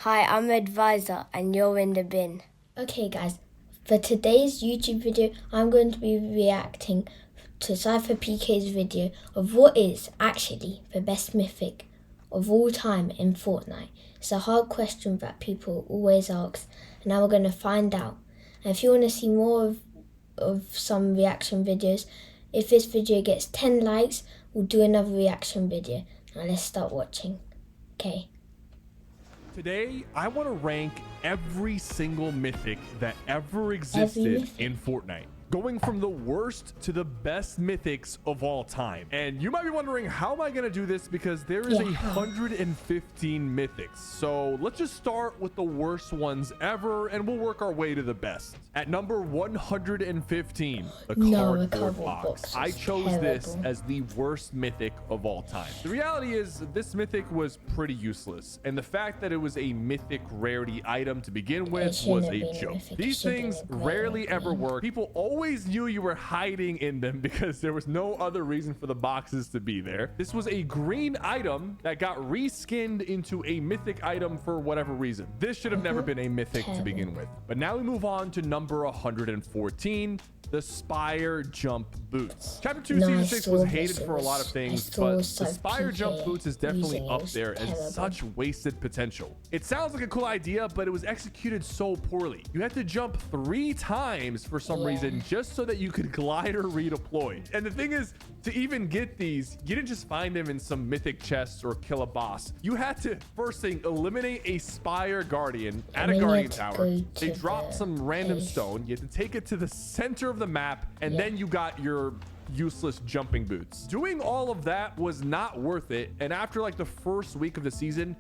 Hi, I'm Advisor and you're in the bin. Okay guys, for today's YouTube video, I'm going to be reacting to SypherPK's video of what is actually the best mythic of all time in Fortnite. It's a hard question that people always ask, and now we're going to find out. And if you want to see more of some reaction videos, if this video gets 10 likes, we'll do another reaction video. Now let's start watching. Okay. Today, I want to rank every single mythic that ever existed in Fortnite, going from the worst to the best mythics of all time. And you might be wondering, how am I going to do this? Because there is 115 mythics. So let's just start with the worst ones ever, and we'll work our way to the best. At number 115, the cardboard box. I chose this as the worst mythic of all time. The reality is, this mythic was pretty useless, and the fact that it was a mythic rarity item to begin with was a joke. These things rarely ever work. People always knew you were hiding in them because there was no other reason for the boxes to be there. This was a green item that got reskinned into a mythic item for whatever reason. This should have never been a mythic to begin with. But now we move on to number 114, the Spire Jump Boots. Chapter 2 Season 6 was hated for a lot of things, but the Spire Jump Boots is definitely up there as such wasted potential. It sounds like a cool idea, but it was executed so poorly. You had to jump 3 times for some reason just so that you could glide or redeploy. And the thing is, to even get these, you didn't just find them in some mythic chests or kill a boss. You had to, first thing, eliminate a Spire Guardian at a Guardian Tower. They dropped some random stone. You had to take it to the center of the map, and then you got your useless jumping boots. Doing all of that was not worth it, and after like the first week of the season,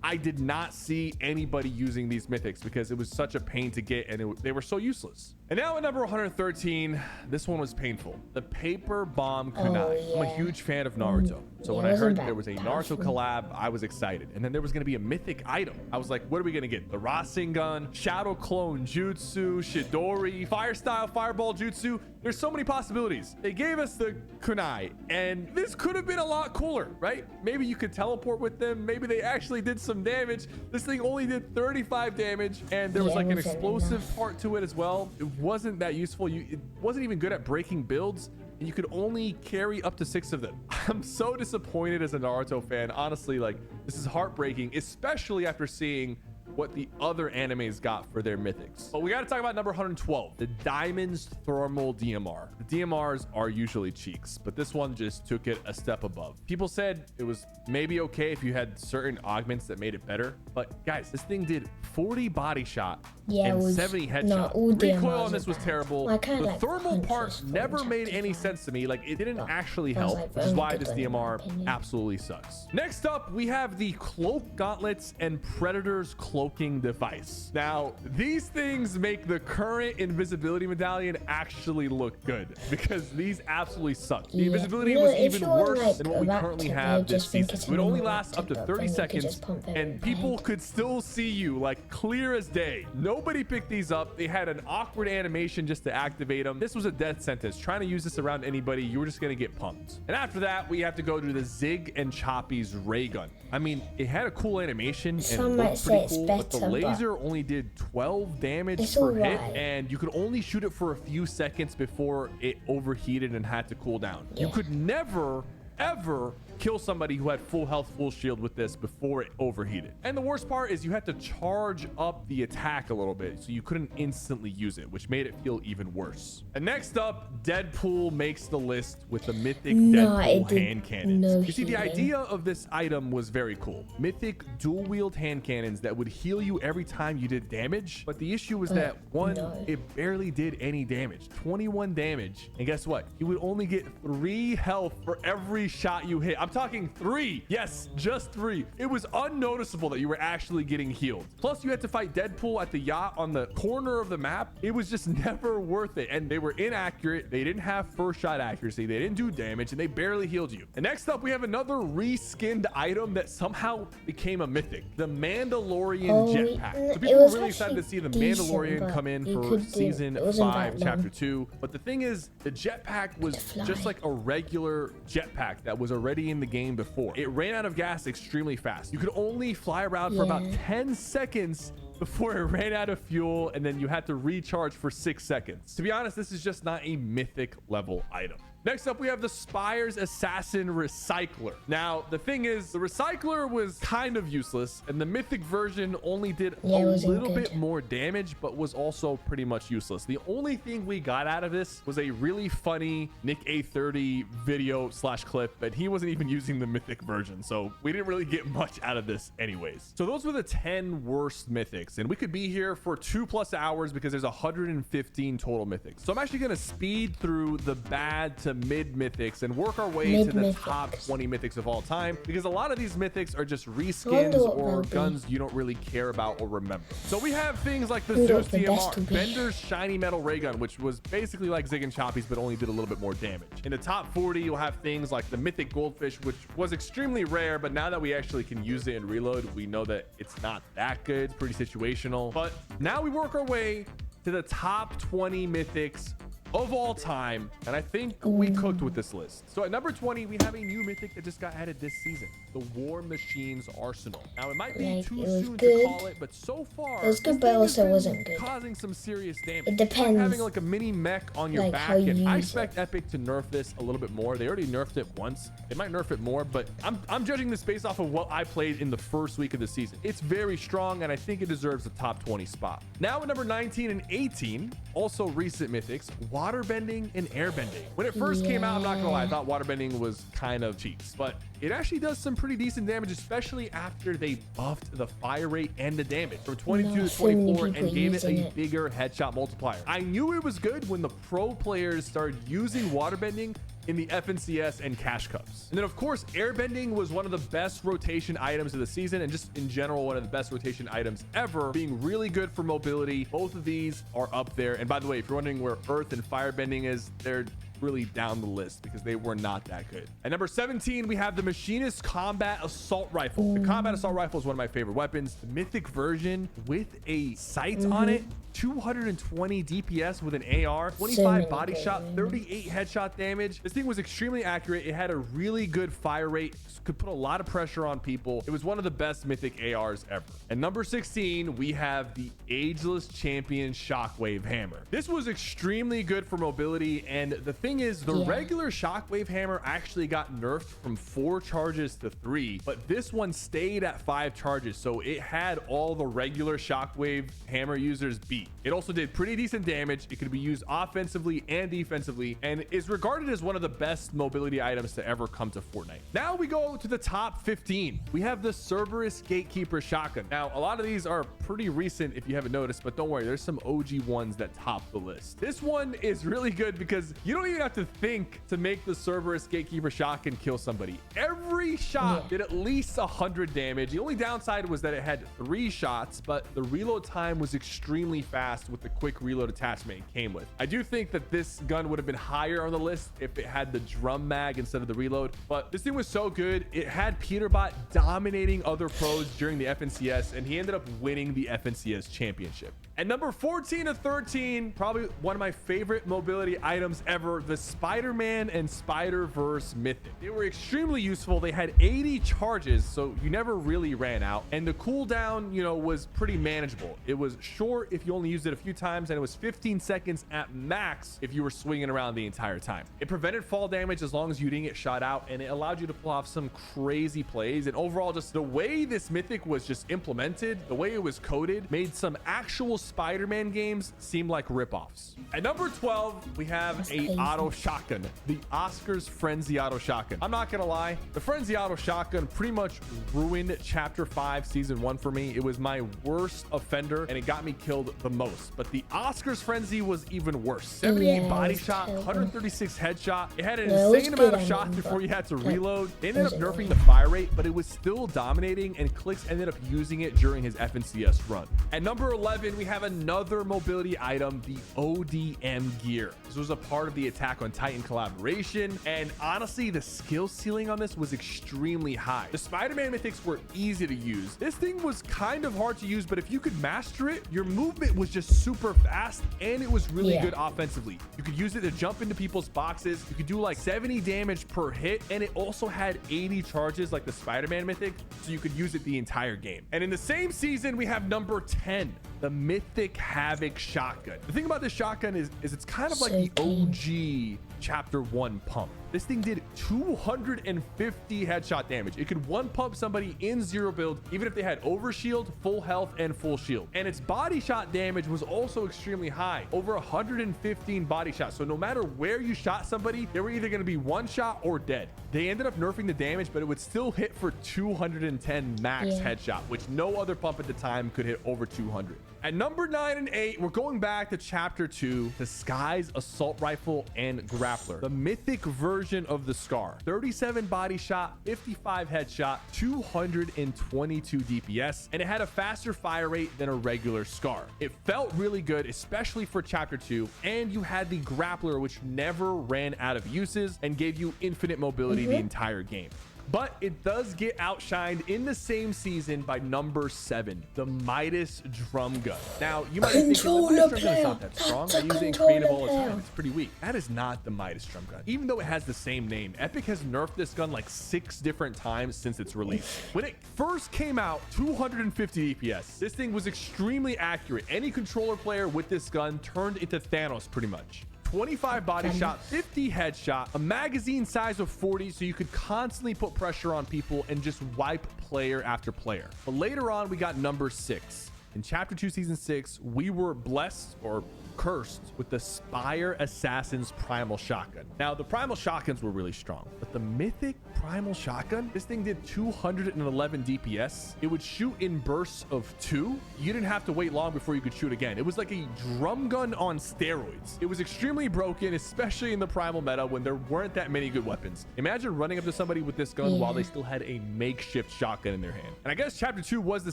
I did not see anybody using these mythics because it was such a pain to get, and they were so useless. And now at number 113, this one was painful. The Paper Bomb Kunai. I'm a huge fan of Naruto. So when I heard there was a Naruto collab, I was excited. And then there was going to be a mythic item. I was like, what are we going to get? The Rasengan, Shadow Clone Jutsu, Shidori, Fire Style Fireball Jutsu. There's so many possibilities. They gave us the Kunai, and this could have been a lot cooler, right? Maybe you could teleport with them. Maybe they actually did some damage. This thing only did 35 damage, and there was like an explosive part to it as well. It wasn't that useful. It wasn't even good at breaking builds, and you could only carry up to 6 of them. I'm so disappointed as a Naruto fan. Honestly, like, this is heartbreaking, especially after seeing what the other animes got for their mythics. But we got to talk about number 112, the Diamond's Thermal DMR. The DMRs are usually cheeks, but this one just took it a step above. People said it was maybe okay if you had certain augments that made it better, but guys, this thing did 40 body shot and 70 headshot. Recoil on this was terrible. The thermal part never made any sense to me. Like, it didn't actually help, which is why this DMR absolutely sucks. Next up, we have the Cloak Gauntlets and Predator's Cloaking Device. Now, these things make the current invisibility medallion actually look good, because these absolutely suck. The invisibility was even worse than what we currently have this season. It would only last up to 30 seconds, and people could still see you like clear as day. Nobody picked these up. They had an awkward animation just to activate them. This was a death sentence. Trying to use this around anybody, you were just going to get pumped. And after that, we have to go to the Zig and Choppy's ray gun. I mean, it had a cool animation and it looked pretty cool, but the laser only did 12 damage per hit, and you could only shoot it for a few seconds before it overheated and had to cool down. You could never ever kill somebody who had full health, full shield with this before it overheated. And the worst part is you had to charge up the attack a little bit, so you couldn't instantly use it, which made it feel even worse. And next up, Deadpool makes the list with the mythic Deadpool hand cannons. You see, the idea of this item was very cool. Mythic dual wield hand cannons that would heal you every time you did damage. But the issue was that one, it barely did any damage, 21 damage. And guess what? You would only get 3 health for every shot you hit. I'm talking 3. Yes, just 3. It was unnoticeable that you were actually getting healed. Plus, you had to fight Deadpool at the yacht on the corner of the map. It was just never worth it. And they were inaccurate. They didn't have first shot accuracy. They didn't do damage, and they barely healed you. And next up, we have another reskinned item that somehow became a mythic, the Mandalorian jetpack. So people were really excited to see the Mandalorian come in for season 5, chapter 2. But the thing is, the jetpack was just like a regular jetpack that was already in the game before. It ran out of gas extremely fast. You could only fly around for about 10 seconds before it ran out of fuel, and then you had to recharge for 6 seconds. To be honest, this is just not a mythic level item. Next up, we have the Spire's Assassin Recycler. Now, the thing is, the Recycler was kind of useless, and the mythic version only did a little bit more damage, but was also pretty much useless. The only thing we got out of this was a really funny Nick A30 video / clip, but he wasn't even using the mythic version, so we didn't really get much out of this anyways. So those were the 10 worst mythics, and we could be here for 2+ hours because there's 115 total mythics. So I'm actually going to speed through the bad to mid mythics and work our way to the top 20 mythics of all time, because a lot of these mythics are just reskins or guns you don't really care about or remember. So we have things like the Zeus DMR, Bender's shiny metal ray gun, which was basically like Zig and Choppy's but only did a little bit more damage. In the top 40, you'll have things like the mythic goldfish, which was extremely rare, but now that we actually can use it in reload, we know that it's not that good. It's pretty situational. But now we work our way to the top 20 mythics of all time, and I think we cooked with this list. So at number 20, we have a new mythic that just got added this season, the War Machine's Arsenal. Now it might be too soon to call it, but so far it was good, but also wasn't good. Causing some serious damage. It depends. Like having like a mini mech on your back, and I expect Epic to nerf this a little bit more. They already nerfed it once. They might nerf it more, but I'm judging this based off of what I played in the first week of the season. It's very strong, and I think it deserves the top 20 spot. Now at number 19 and 18, also recent mythics, waterbending and airbending. When it first came out, I'm not gonna lie, I thought waterbending was kind of cheats, but it actually does some pretty decent damage, especially after they buffed the fire rate and the damage from 22 to 24 and gave it a bigger headshot multiplier. I knew it was good when the pro players started using waterbending in the FNCS and cash cups. And then of course, airbending was one of the best rotation items of the season, and just in general, one of the best rotation items ever, being really good for mobility. Both of these are up there. And by the way, if you're wondering where earth and firebending is, they're really down the list because they were not that good. At number 17, we have the Machinist Combat Assault Rifle. The Combat Assault Rifle is one of my favorite weapons. The mythic version with a sight on it, 220 DPS with an AR, 25 body shot, 38 headshot damage. This thing was extremely accurate. It had a really good fire rate, could put a lot of pressure on people. It was one of the best mythic ARs ever. At number 16, we have the Ageless Champion Shockwave Hammer. This was extremely good for mobility, and the thing is, the regular Shockwave Hammer actually got nerfed from 4 charges to 3, but this one stayed at 5 charges, so it had all the regular Shockwave Hammer users beat. It also did pretty decent damage. It could be used offensively and defensively, and is regarded as one of the best mobility items to ever come to Fortnite. Now we go to the top 15. We have the Cerberus Gatekeeper Shotgun. Now, a lot of these are pretty recent if you haven't noticed, but don't worry, there's some OG ones that top the list. This one is really good because you don't even have to think to make the Cerberus Gatekeeper Shotgun kill somebody. Every shot did at least 100 damage. The only downside was that it had 3 shots, but the reload time was extremely fast with the quick reload attachment it came with. I do think that this gun would have been higher on the list if it had the drum mag instead of the reload, but this thing was so good. It had Peterbot dominating other pros during the FNCS, and he ended up winning the FNCS championship. At number 14 to 13, probably one of my favorite mobility items ever, the Spider-Man and Spider-Verse Mythic. They were extremely useful. They had 80 charges, so you never really ran out. And the cooldown, you know, was pretty manageable. It was short if you only used it a few times, and it was 15 seconds at max if you were swinging around the entire time. It prevented fall damage as long as you didn't get shot out, and it allowed you to pull off some crazy plays. And overall, just the way this mythic was just implemented, the way it was coded, made some actual Spider-Man games seem like ripoffs. At number 12, we have a auto shotgun, the Oscar's Frenzy Auto Shotgun. I'm not gonna lie, the Frenzy Auto Shotgun pretty much ruined Chapter 5 Season 1 for me. It was my worst offender, and it got me killed the most. But the Oscar's Frenzy was even worse. 78 body shot, 136 headshot. It had an insane amount of shots before you had to reload. They ended up nerfing the fire rate, but it was still dominating, and Clicks ended up using it during his FNCS run. At number 11, we have another mobility item, the ODM gear. This was a part of the Attack on Titan collaboration, and honestly, the skill ceiling on this was extremely high. The Spider-Man mythics were easy to use. This thing was kind of hard to use, but if you could master it, your movement was just super fast, and it was really good offensively. You could use it to jump into people's boxes. You could do like 70 damage per hit, and it also had 80 charges like the Spider-Man mythic, so you could use it the entire game. And in the same season, we have number 10, the Mythic Havoc shotgun. The thing about this shotgun is it's kind of like the OG chapter 1 pump. This thing did 250 headshot damage. It could one pump somebody in zero build, even if they had overshield, full health, and full shield. And its body shot damage was also extremely high, over 115 body shots. So no matter where you shot somebody, they were either going to be one shot or dead. They ended up nerfing the damage, but it would still hit for 210 max headshot, which no other pump at the time could hit over 200. At number 9 and 8, we're going back to chapter 2, the Sky's assault rifle and grappler, the mythic version of the Scar. 37 body shot, 55 headshot, 222 DPS, and it had a faster fire rate than a regular Scar. It felt really good, especially for chapter 2, and you had the grappler, which never ran out of uses and gave you infinite mobility the entire game. But it does get outshined in the same season by number 7, the Midas drum gun. Now, you might be thinking, the Midas drum gun is not that strong. I use it in creative all the time. It's pretty weak. That is not the Midas drum gun. Even though it has the same name, Epic has nerfed this gun like 6 different times since its release. When it first came out, 250 DPS. This thing was extremely accurate. Any controller player with this gun turned into Thanos pretty much. 25 body shot, 50 headshot, a magazine size of 40, so you could constantly put pressure on people and just wipe player after player. But later on, we got number 6. In chapter 2 season 6, we were blessed or cursed with the Spire Assassin's Primal Shotgun. Now, the Primal Shotguns were really strong, but the Mythic Primal Shotgun, this thing did 211 DPS. It would shoot in bursts of 2. You didn't have to wait long before you could shoot again. It was like a drum gun on steroids. It was extremely broken, especially in the Primal meta when there weren't that many good weapons. Imagine running up to somebody with this gun while they still had a makeshift shotgun in their hand. And I guess chapter 2 was the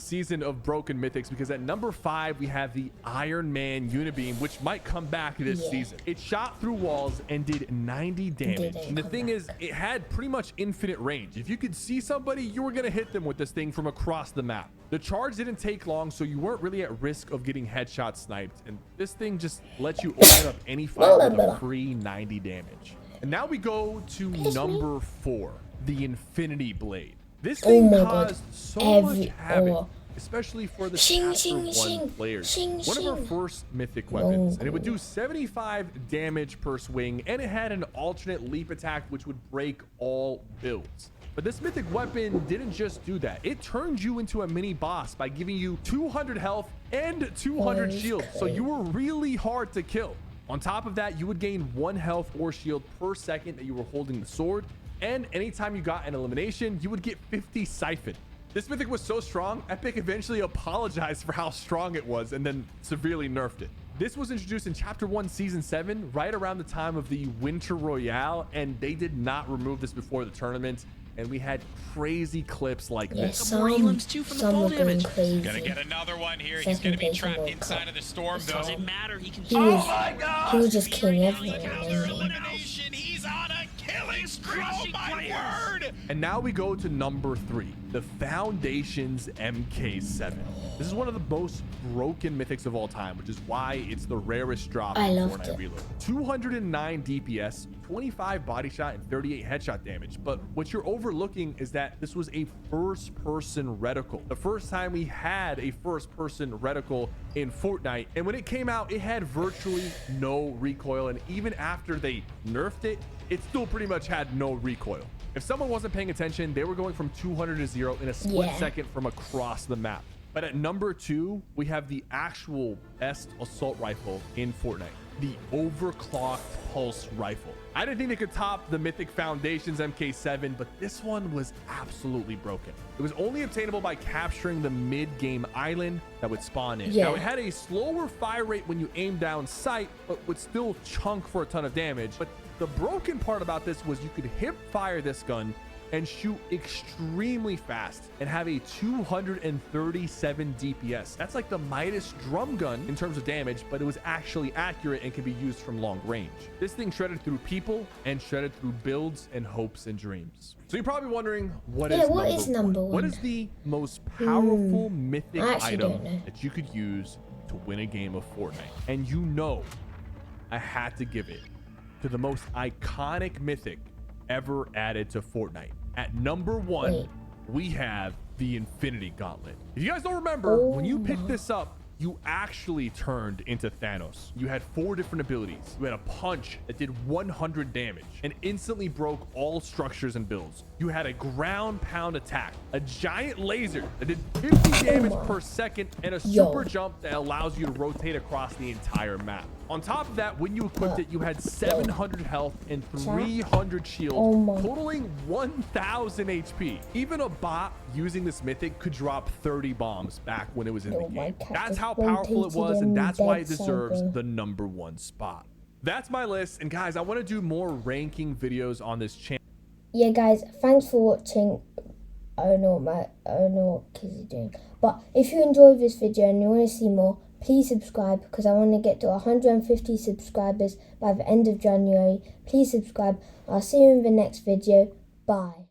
season of broken mythics, because at number 5, we have the Iron Man Unibeam, which might come back this season. It shot through walls and did 90 damage. And the thing is, it had pretty much infinite range. If you could see somebody, you were going to hit them with this thing from across the map. The charge didn't take long, so you weren't really at risk of getting headshot sniped. And this thing just lets you open up any fight with a free 90 damage. And now we go to number 4, the Infinity Blade. This thing caused so much havoc, especially for the chapter 1 players. One of our first mythic weapons, and it would do 75 damage per swing, and it had an alternate leap attack which would break all builds. But this mythic weapon didn't just do that. It turned you into a mini boss by giving you 200 health and 200 shield, so you were really hard to kill. On top of that, you would gain 1 health or shield per second that you were holding the sword, and anytime you got an elimination, you would get 50 siphon. This mythic was so strong, Epic eventually apologized for how strong it was and then severely nerfed it. This was introduced in chapter 1 season 7, right around the time of the winter royale, and they did not remove this before the tournament. And we had crazy clips like this. Some were going crazy. Gonna get another one here. He's gonna be trapped inside of the storm, though. Doesn't matter. He can. Oh my God! He was just killing Counter everyone. elimination. He's on a killing spree. Oh my word! And now we go to number 3, the Foundation's MK7. This is one of the most broken mythics of all time, which is why it's the rarest drop in Fortnite Reload. 209 DPS, 25 body shot, and 38 headshot damage. But what you're overlooking is that this was a first-person reticle. The first time we had a first-person reticle in Fortnite, and when it came out, it had virtually no recoil, and even after they nerfed it, it still pretty much had no recoil. If someone wasn't paying attention, they were going from 200 to 0 in a split second from across the map. But at number 2, we have the actual best assault rifle in Fortnite, the overclocked pulse rifle. I didn't think they could top the Mythic Foundation's MK7, but this one was absolutely broken. It was only obtainable by capturing the mid-game island that would spawn in. Now, it had a slower fire rate when you aim down sight, but would still chunk for a ton of damage. But the broken part about this was you could hip fire this gun and shoot extremely fast and have a 237 DPS. That's like the Midas drum gun in terms of damage, but it was actually accurate and can be used from long range. This thing shredded through people and shredded through builds and hopes and dreams. So you're probably wondering, what is number one? What is the most powerful mythic item that you could use to win a game of Fortnite? And you know, I had to give it to the most iconic mythic ever added to Fortnite. At number one, we have the Infinity Gauntlet. If you guys don't remember, when you picked this up, you actually turned into Thanos. You had 4 different abilities. You had a punch that did 100 damage and instantly broke all structures and builds. You had a ground pound attack, a giant laser that did 50 damage per second, and a super jump that allows you to rotate across the entire map. On top of that, when you equipped it, you had 700 health and 300 shield, totaling 1000 HP. Even a bot using this mythic could drop 30 bombs back when it was in the game. That's how powerful it was, and that's why it deserves the number 1 spot. That's my list, and guys, I want to do more ranking videos on this channel. Yeah, guys, thanks for watching. I don't know what kids are doing, but if you enjoyed this video and you want to see more, please subscribe, because I want to get to 150 subscribers by the end of January. Please subscribe. I'll see you in the next video. Bye.